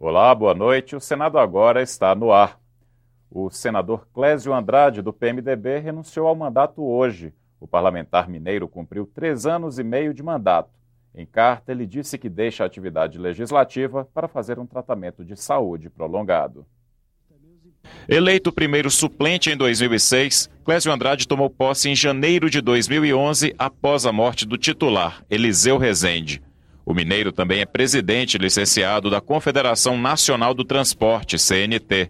Olá, boa noite. O Senado agora está no ar. O senador Clésio Andrade, do PMDB, renunciou ao mandato hoje. O parlamentar mineiro cumpriu 3 anos e meio de mandato. Em carta, ele disse que deixa a atividade legislativa para fazer um tratamento de saúde prolongado. Eleito primeiro suplente em 2006, Clésio Andrade tomou posse em janeiro de 2011, após a morte do titular, Eliseu Rezende. O mineiro também é presidente licenciado da Confederação Nacional do Transporte, CNT.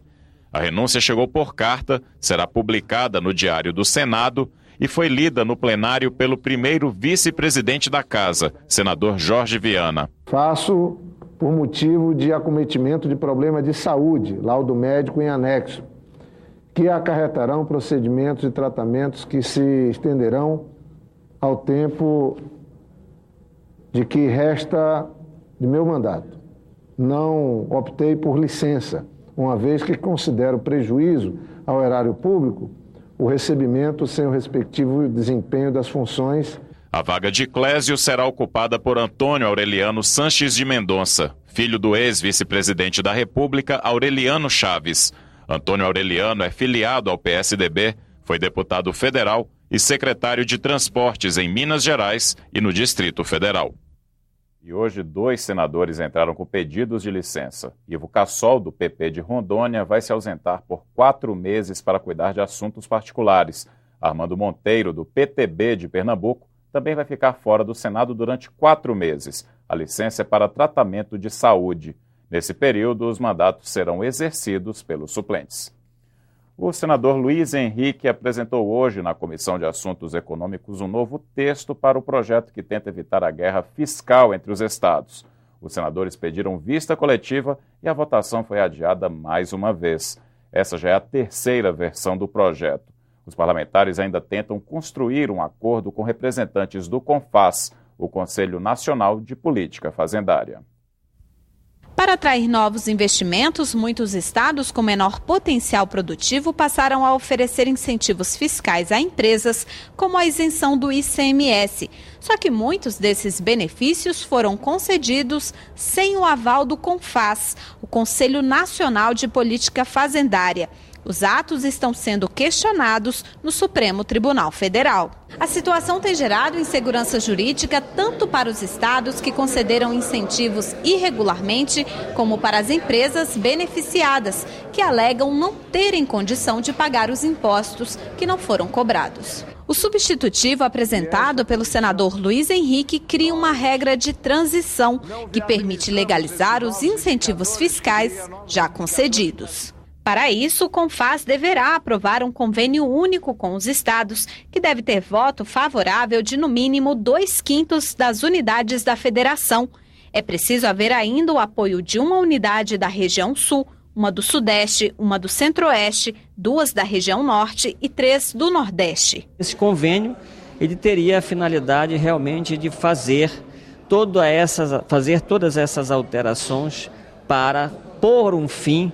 A renúncia chegou por carta, será publicada no Diário do Senado e foi lida no plenário pelo primeiro vice-presidente da Casa, senador Jorge Viana. Faço por motivo de acometimento de problema de saúde, laudo médico em anexo, que acarretarão procedimentos e tratamentos que se estenderão ao tempo de que resta de meu mandato. Não optei por licença, uma vez que considero prejuízo ao erário público o recebimento sem o respectivo desempenho das funções. A vaga de Clésio será ocupada por Antônio Aureliano Sanches de Mendonça, filho do ex-vice-presidente da República, Aureliano Chaves. Antônio Aureliano é filiado ao PSDB, foi deputado federal e secretário de Transportes em Minas Gerais e no Distrito Federal. E hoje 2 senadores entraram com pedidos de licença. Ivo Cassol, do PP de Rondônia, vai se ausentar por 4 meses para cuidar de assuntos particulares. Armando Monteiro, do PTB de Pernambuco, também vai ficar fora do Senado durante 4 meses. A licença é para tratamento de saúde. Nesse período, os mandatos serão exercidos pelos suplentes. O senador Luiz Henrique apresentou hoje na Comissão de Assuntos Econômicos um novo texto para o projeto que tenta evitar a guerra fiscal entre os estados. Os senadores pediram vista coletiva e a votação foi adiada mais uma vez. Essa já é a 3ª versão do projeto. Os parlamentares ainda tentam construir um acordo com representantes do CONFAS, o Conselho Nacional de Política Fazendária. Para atrair novos investimentos, muitos estados com menor potencial produtivo passaram a oferecer incentivos fiscais a empresas, como a isenção do ICMS. Só que muitos desses benefícios foram concedidos sem o aval do CONFAS, o Conselho Nacional de Política Fazendária. Os atos estão sendo questionados no Supremo Tribunal Federal. A situação tem gerado insegurança jurídica tanto para os estados que concederam incentivos irregularmente, como para as empresas beneficiadas, que alegam não terem condição de pagar os impostos que não foram cobrados. O substitutivo apresentado pelo senador Luiz Henrique cria uma regra de transição que permite legalizar os incentivos fiscais já concedidos. Para isso, o CONFAS deverá aprovar um convênio único com os estados, que deve ter voto favorável de no mínimo 2/5 das unidades da federação. É preciso haver ainda o apoio de uma unidade da região sul, uma do sudeste, uma do centro-oeste, 2 da região norte e 3 do nordeste. Esse convênio ele teria a finalidade realmente de fazer todas essas alterações para pôr um fim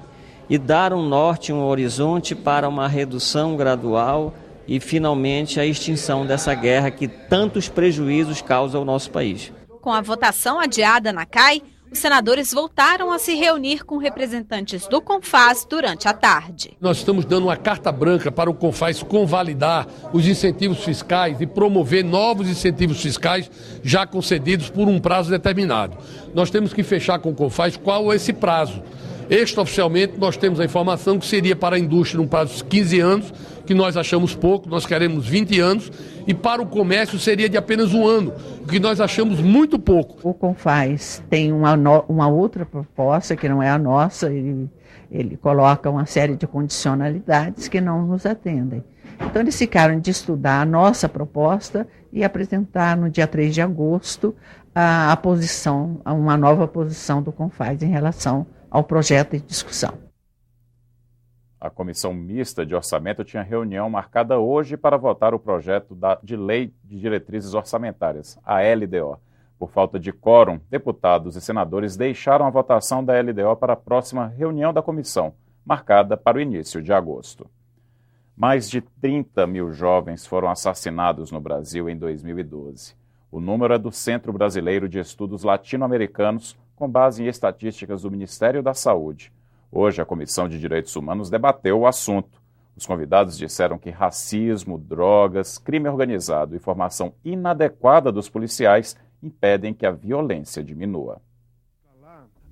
e dar um norte, um horizonte para uma redução gradual e, finalmente, a extinção dessa guerra que tantos prejuízos causa ao nosso país. Com a votação adiada na CAI, os senadores voltaram a se reunir com representantes do CONFAS durante a tarde. Nós estamos dando uma carta branca para o CONFAS convalidar os incentivos fiscais e promover novos incentivos fiscais já concedidos por um prazo determinado. Nós temos que fechar com o CONFAS qual é esse prazo. Extraoficialmente, nós temos a informação que seria para a indústria num prazo de 15 anos, que nós achamos pouco, nós queremos 20 anos, e para o comércio seria de apenas 1 ano, o que nós achamos muito pouco. O CONFAS tem uma outra proposta, que não é a nossa, ele coloca uma série de condicionalidades que não nos atendem. Então, eles ficaram de estudar a nossa proposta e apresentar no dia 3 de agosto uma nova posição do CONFAS em relação ao projeto em discussão. A Comissão Mista de Orçamento tinha reunião marcada hoje para votar o projeto de Lei de Diretrizes Orçamentárias, a LDO. Por falta de quórum, deputados e senadores deixaram a votação da LDO para a próxima reunião da comissão, marcada para o início de agosto. Mais de 30 mil jovens foram assassinados no Brasil em 2012. O número é do Centro Brasileiro de Estudos Latino-Americanos, com base em estatísticas do Ministério da Saúde. Hoje, a Comissão de Direitos Humanos debateu o assunto. Os convidados disseram que racismo, drogas, crime organizado e formação inadequada dos policiais impedem que a violência diminua.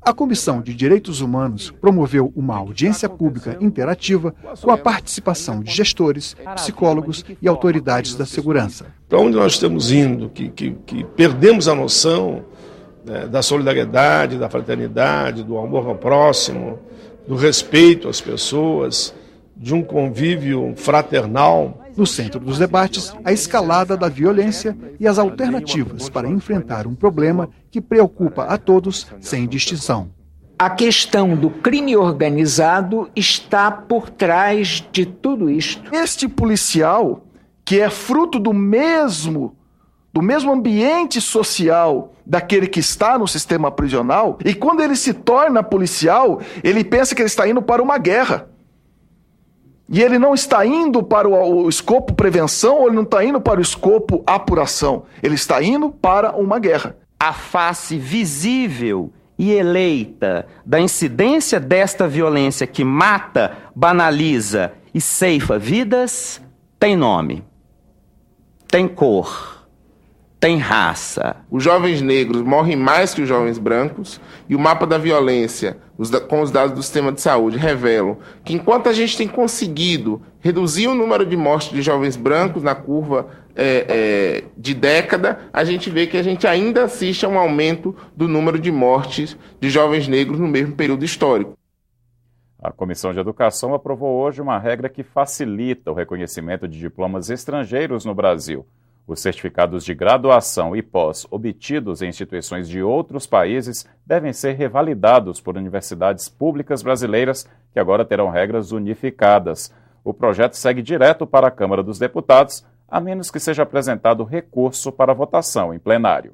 A Comissão de Direitos Humanos promoveu uma audiência pública interativa com a participação de gestores, psicólogos e autoridades da segurança. Para onde nós estamos indo, que perdemos a noção, né, da solidariedade, da fraternidade, do amor ao próximo, do respeito às pessoas, de um convívio fraternal. No centro dos debates, a escalada da violência e as alternativas para enfrentar um problema que preocupa a todos sem distinção. A questão do crime organizado está por trás de tudo isto. Este policial, que é fruto do mesmo ambiente social daquele que está no sistema prisional, e quando ele se torna policial, ele pensa que ele está indo para uma guerra. E ele não está indo para o escopo prevenção, ou ele não está indo para o escopo apuração. Ele está indo para uma guerra. A face visível e eleita da incidência desta violência que mata, banaliza e ceifa vidas tem nome, tem cor, tem raça. Os jovens negros morrem mais que os jovens brancos, e o mapa da violência, com os dados do sistema de saúde, revelam que enquanto a gente tem conseguido reduzir o número de mortes de jovens brancos na curva de década, a gente vê que a gente ainda assiste a um aumento do número de mortes de jovens negros no mesmo período histórico. A Comissão de Educação aprovou hoje uma regra que facilita o reconhecimento de diplomas estrangeiros no Brasil. Os certificados de graduação e pós obtidos em instituições de outros países devem ser revalidados por universidades públicas brasileiras, que agora terão regras unificadas. O projeto segue direto para a Câmara dos Deputados, a menos que seja apresentado recurso para votação em plenário.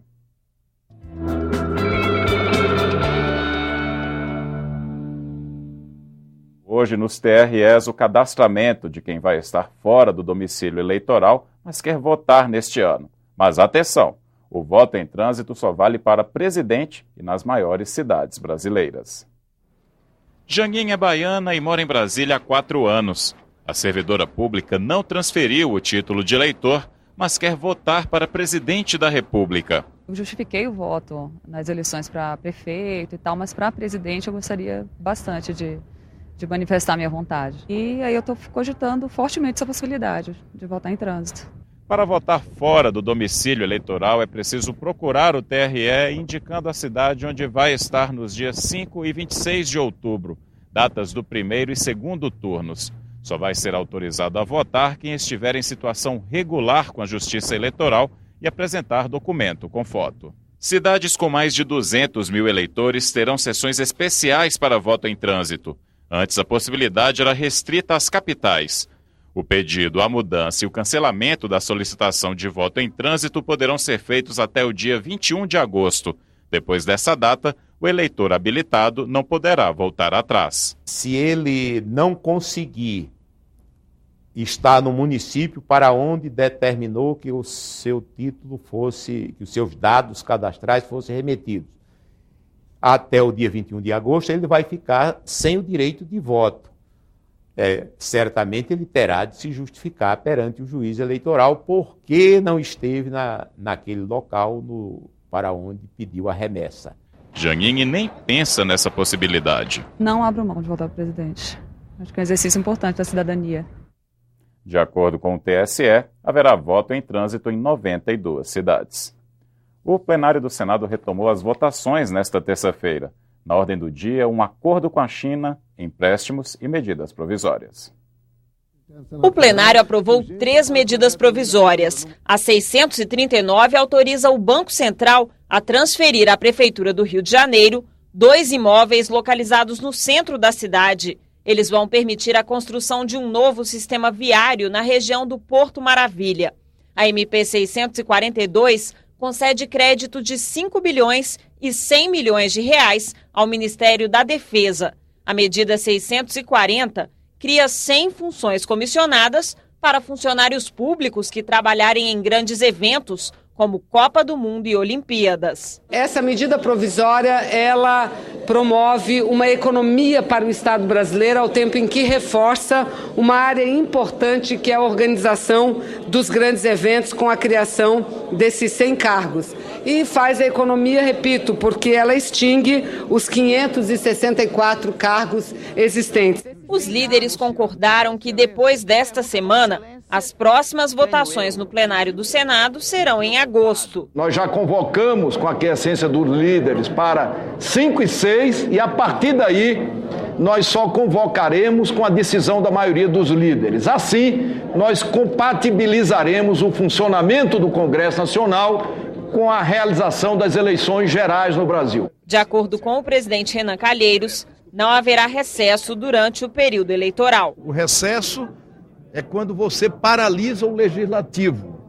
Hoje, nos TREs, o cadastramento de quem vai estar fora do domicílio eleitoral, mas quer votar neste ano. Mas atenção, o voto em trânsito só vale para presidente e nas maiores cidades brasileiras. Janguinha é baiana e mora em Brasília há 4 anos. A servidora pública não transferiu o título de eleitor, mas quer votar para presidente da República. Eu justifiquei o voto nas eleições para prefeito e tal, mas para presidente eu gostaria bastante de manifestar minha vontade. E aí eu estou cogitando fortemente essa possibilidade de votar em trânsito. Para votar fora do domicílio eleitoral é preciso procurar o TRE indicando a cidade onde vai estar nos dias 5 e 26 de outubro, datas do primeiro e segundo turnos. Só vai ser autorizado a votar quem estiver em situação regular com a Justiça Eleitoral e apresentar documento com foto. Cidades com mais de 200 mil eleitores terão sessões especiais para voto em trânsito. Antes, a possibilidade era restrita às capitais. O pedido, a mudança e o cancelamento da solicitação de voto em trânsito poderão ser feitos até o dia 21 de agosto. Depois dessa data, o eleitor habilitado não poderá voltar atrás. Se ele não conseguir estar no município para onde determinou que o seu título fosse, que os seus dados cadastrais fossem remetidos, até o dia 21 de agosto, ele vai ficar sem o direito de voto. Certamente ele terá de se justificar perante o juiz eleitoral porque não esteve naquele local para onde pediu a remessa. Janine nem pensa nessa possibilidade. Não abro mão de votar para presidente. Acho que é um exercício importante da cidadania. De acordo com o TSE, haverá voto em trânsito em 92 cidades. O plenário do Senado retomou as votações nesta terça-feira. Na ordem do dia, um acordo com a China, empréstimos e medidas provisórias. O plenário aprovou 3 medidas provisórias. A 639 autoriza o Banco Central a transferir à Prefeitura do Rio de Janeiro 2 imóveis localizados no centro da cidade. Eles vão permitir a construção de um novo sistema viário na região do Porto Maravilha. A MP 642 concede crédito de 5 bilhões e 100 milhões de reais ao Ministério da Defesa. A medida 640 cria 100 funções comissionadas para funcionários públicos que trabalharem em grandes eventos, como Copa do Mundo e Olimpíadas. Essa medida provisória, ela promove uma economia para o Estado brasileiro ao tempo em que reforça uma área importante que é a organização dos grandes eventos com a criação desses 100 cargos. E faz a economia, repito, porque ela extingue os 564 cargos existentes. Os líderes concordaram que depois desta semana, as próximas votações no plenário do Senado serão em agosto. Nós já convocamos com a aquiescência dos líderes para 5 e 6 e a partir daí nós só convocaremos com a decisão da maioria dos líderes. Assim, nós compatibilizaremos o funcionamento do Congresso Nacional com a realização das eleições gerais no Brasil. De acordo com o presidente Renan Calheiros, não haverá recesso durante o período eleitoral. O recesso é quando você paralisa o legislativo.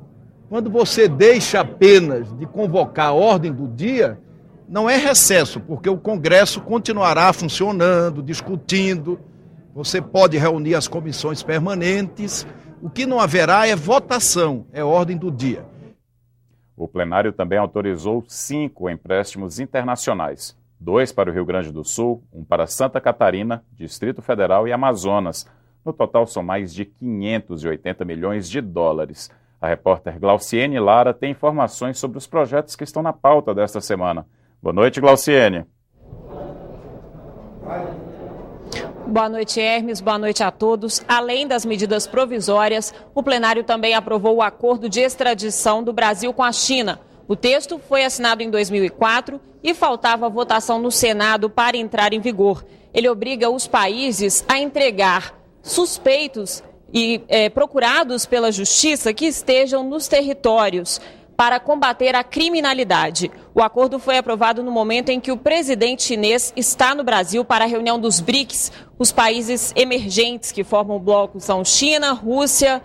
Quando você deixa apenas de convocar a ordem do dia, não é recesso, porque o Congresso continuará funcionando, discutindo. Você pode reunir as comissões permanentes. O que não haverá é votação, é ordem do dia. O plenário também autorizou 5 empréstimos internacionais. 2 para o Rio Grande do Sul, 1 para Santa Catarina, Distrito Federal e Amazonas. No total, são mais de 580 milhões de dólares. A repórter Glauciene Lara tem informações sobre os projetos que estão na pauta desta semana. Boa noite, Glauciene. Boa noite, Hermes. Boa noite a todos. Além das medidas provisórias, o plenário também aprovou o acordo de extradição do Brasil com a China. O texto foi assinado em 2004 e faltava votação no Senado para entrar em vigor. Ele obriga os países a entregar suspeitos e procurados pela justiça que estejam nos territórios para combater a criminalidade. O acordo foi aprovado no momento em que o presidente chinês está no Brasil para a reunião dos BRICS. Os países emergentes que formam o bloco são China, Rússia,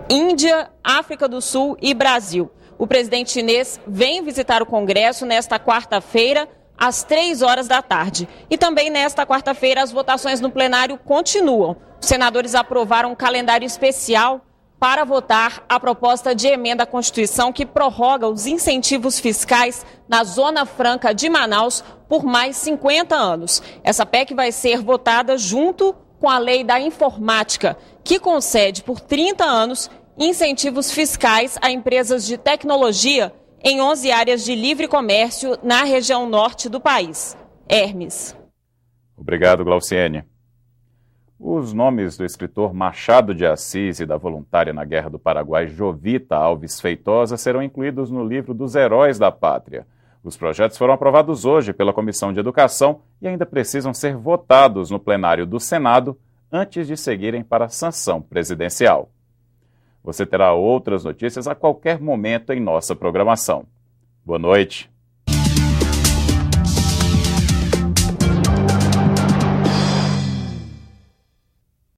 Índia, África do Sul e Brasil. O presidente chinês vem visitar o Congresso nesta quarta-feira, às 3 horas da tarde. E também nesta quarta-feira as votações no plenário continuam. Os senadores aprovaram um calendário especial para votar a proposta de emenda à Constituição que prorroga os incentivos fiscais na Zona Franca de Manaus por mais 50 anos. Essa PEC vai ser votada junto com a Lei da Informática, que concede por 30 anos incentivos fiscais a empresas de tecnologia em 11 áreas de livre comércio na região norte do país. Hermes. Obrigado, Glauciene. Os nomes do escritor Machado de Assis e da voluntária na Guerra do Paraguai Jovita Alves Feitosa serão incluídos no livro dos Heróis da Pátria. Os projetos foram aprovados hoje pela Comissão de Educação e ainda precisam ser votados no plenário do Senado antes de seguirem para a sanção presidencial. Você terá outras notícias a qualquer momento em nossa programação. Boa noite.